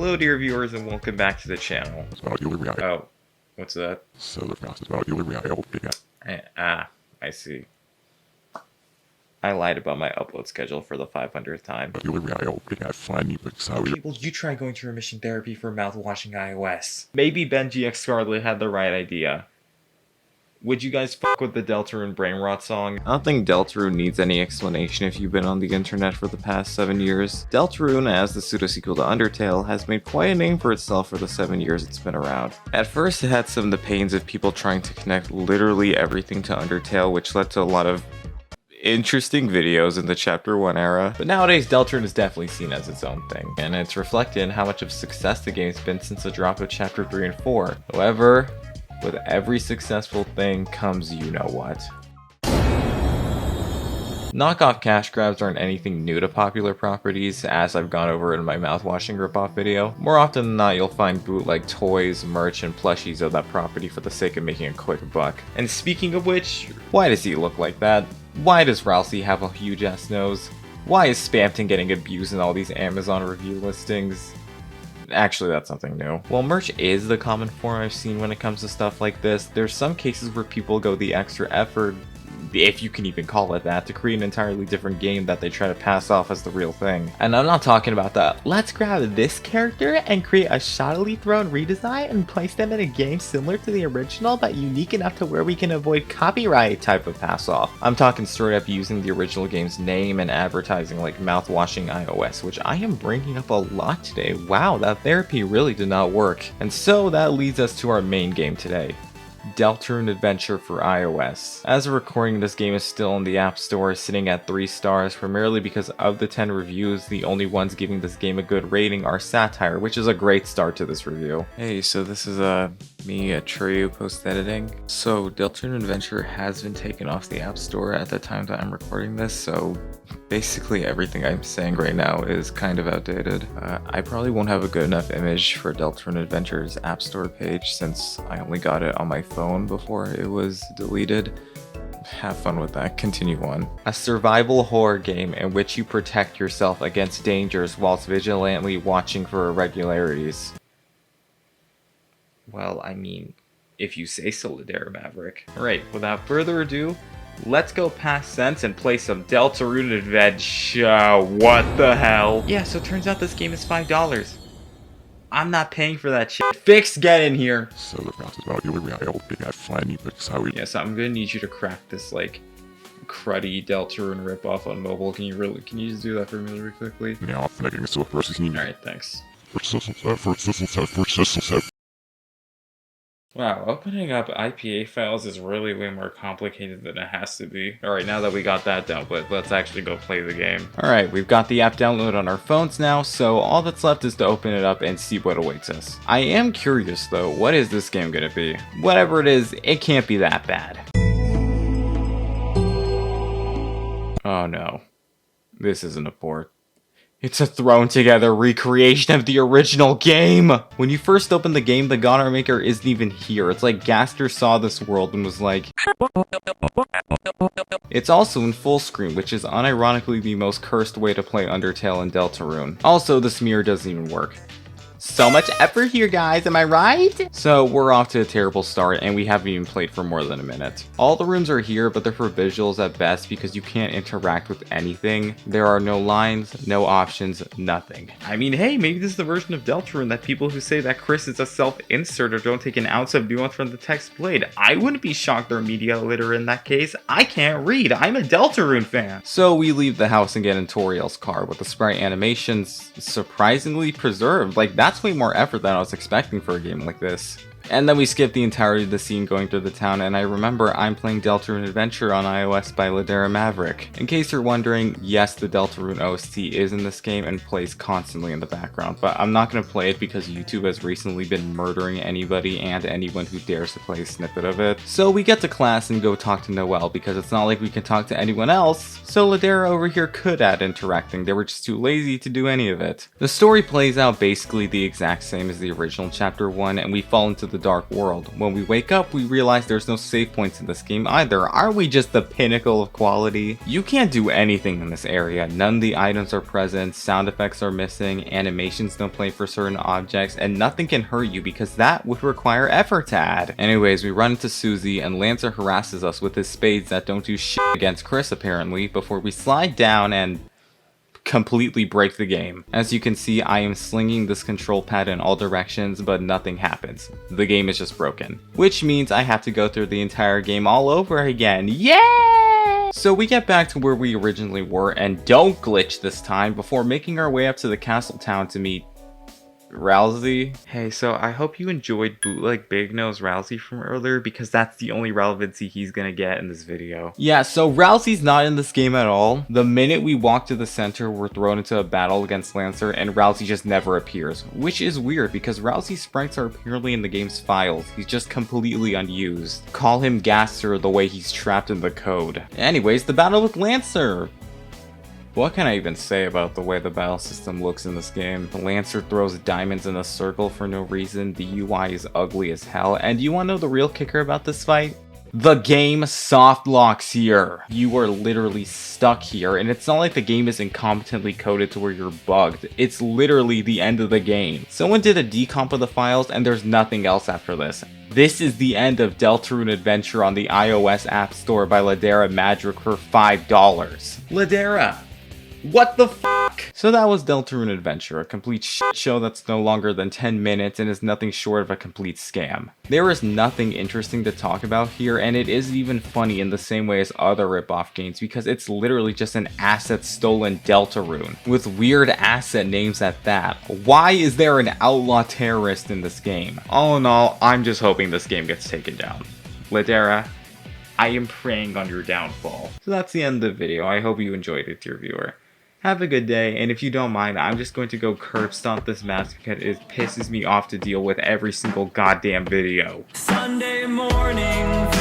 Hello dear viewers and welcome back to the channel. Oh, what's that? I see. I lied about my upload schedule for the 500th time. People, you try going to remission therapy for mouth-washing iOS. Maybe BenGX Scarlet had the right idea. Would you guys fuck with the Deltarune brain rot song? I don't think Deltarune needs any explanation if you've been on the internet for the past 7 years. Deltarune, as the pseudo-sequel to Undertale, has made quite a name for itself for the 7 years it's been around. At first, it had some of the pains of people trying to connect literally everything to Undertale, which led to a lot of interesting videos in the Chapter 1 era, but nowadays Deltarune is definitely seen as its own thing, and it's reflected in how much of success the game's been since the drop of Chapter 3 and 4. However, with every successful thing comes you-know-what. Knockoff cash grabs aren't anything new to popular properties, as I've gone over in my mouthwashing ripoff video. More often than not, you'll find bootleg toys, merch, and plushies of that property for the sake of making a quick buck. And speaking of which, why does he look like that? Why does Rousey have a huge ass nose? Why is Spamton getting abused in all these Amazon review listings? Actually, that's something new. While merch is the common form I've seen when it comes to stuff like this, there's some cases where people go the extra effort, if you can even call it that, to create an entirely different game that they try to pass off as the real thing. And I'm not talking about the, let's grab this character and create a shoddily thrown redesign and place them in a game similar to the original but unique enough to where we can avoid copyright type of pass off. I'm talking straight up using the original game's name and advertising like mouthwashing iOS, which I am bringing up a lot today. Wow, that therapy really did not work. And so that leads us to our main game today. Deltarune Adventure for iOS. As of recording, this game is still in the App Store, sitting at 3 stars, primarily because of the 10 reviews, the only ones giving this game a good rating are Satire, which is a great start to this review. Hey, so this is me, Trio, post-editing. So Deltarune Adventure has been taken off the App Store at the time that I'm recording this, so basically everything I'm saying right now is kind of outdated. I probably won't have a good enough image for Deltarune Adventure's App Store page since I only got it on my phone before it was deleted. Have fun with that. Continue on. A survival horror game in which you protect yourself against dangers whilst vigilantly watching for irregularities. Well, I mean, if you say so, Maverick. Alright, without further ado, let's go pastsence and play some Deltarune Adventure. What the hell? Yeah, so it turns out this game is $5. I'm not paying for that shit. Fix, get in here. Yes, I'm gonna need you to crack this like cruddy Deltarune ripoff on mobile. Can you just do that for me really quickly? Alright, thanks. Wow, opening up IPA files is really way more complicated than it has to be. Alright, now that we got that dealt with, let's actually go play the game. Alright, we've got the app downloaded on our phones now, so all that's left is to open it up and see what awaits us. I am curious though, what is this game gonna be? Whatever it is, it can't be that bad. Oh no. This isn't a port. It's a thrown together recreation of the original game! When you first open the game, the God Art Maker isn't even here. It's like Gaster saw this world and was like... It's also in full screen, which is unironically the most cursed way to play Undertale and Deltarune. Also, the smear doesn't even work. So much effort here, guys, am I right? So we're off to a terrible start, and we haven't even played for more than a minute. All the rooms are here, but they're for visuals at best because you can't interact with anything. There are no lines, no options, nothing. I mean, hey, maybe this is the version of Deltarune that people who say that Chris is a self-insert or don't take an ounce of nuance from the text played. I wouldn't be shocked they're media illiterate in that case. I can't read. I'm a Deltarune fan. So we leave the house and get in Toriel's car with the sprite animations surprisingly preserved. Like, that's way more effort than I was expecting for a game like this. And then we skip the entirety of the scene going through the town, and I remember I'm playing Deltarune Adventure on iOS by Maverick. In case you're wondering, yes, the Deltarune OST is in this game and plays constantly in the background, but I'm not going to play it because YouTube has recently been murdering anybody and anyone who dares to play a snippet of it. So we get to class and go talk to Noelle, because it's not like we can talk to anyone else, so Ladera over here could add interacting, they were just too lazy to do any of it. The story plays out basically the exact same as the original Chapter 1, and we fall into the dark world. When we wake up, we realize there's no save points in this game either. Aren't we just the pinnacle of quality? You can't do anything in this area. None of the items are present, sound effects are missing, animations don't play for certain objects, and nothing can hurt you because that would require effort to add. Anyways, we run into Susie and Lancer harasses us with his spades that don't do shit against Chris apparently, before we slide down and completely break the game. As you can see, I am slinging this control pad in all directions, but nothing happens. The game is just broken. Which means I have to go through the entire game all over again. Yeah! So we get back to where we originally were, and don't glitch this time, before making our way up to the castle town to meet Rousey. Hey, so I hope you enjoyed bootleg Big Nose Rousey from earlier, because that's the only relevancy he's gonna get in this video. Yeah, so Rousey's not in this game at all. The minute we walk to the center, we're thrown into a battle against Lancer, and Rousey just never appears. Which is weird, because Rousey's sprites are apparently in the game's files. He's just completely unused. Call him Gaster the way he's trapped in the code. Anyways, the battle with Lancer! What can I even say about the way the battle system looks in this game? The Lancer throws diamonds in a circle for no reason, the UI is ugly as hell, and you wanna know the real kicker about this fight? The game soft locks here. You are literally stuck here, and it's not like the game is incompetently coded to where you're bugged. It's literally the end of the game. Someone did a decomp of the files, and there's nothing else after this. This is the end of Deltarune Adventure on the iOS App Store by Ladera Magic for $5. Ladera! What the fuck? So that was Deltarune Adventure, a complete shit show that's no longer than 10 minutes and is nothing short of a complete scam. There is nothing interesting to talk about here, and it isn't even funny in the same way as other ripoff games because it's literally just an asset stolen Deltarune, with weird asset names at that. Why is there an outlaw terrorist in this game? All in all, I'm just hoping this game gets taken down. Ladera, I am praying on your downfall. So that's the end of the video. I hope you enjoyed it, dear viewer. Have a good day, and if you don't mind, I'm just going to go curb stomp this mouse because it pisses me off to deal with every single goddamn video. Sunday morning.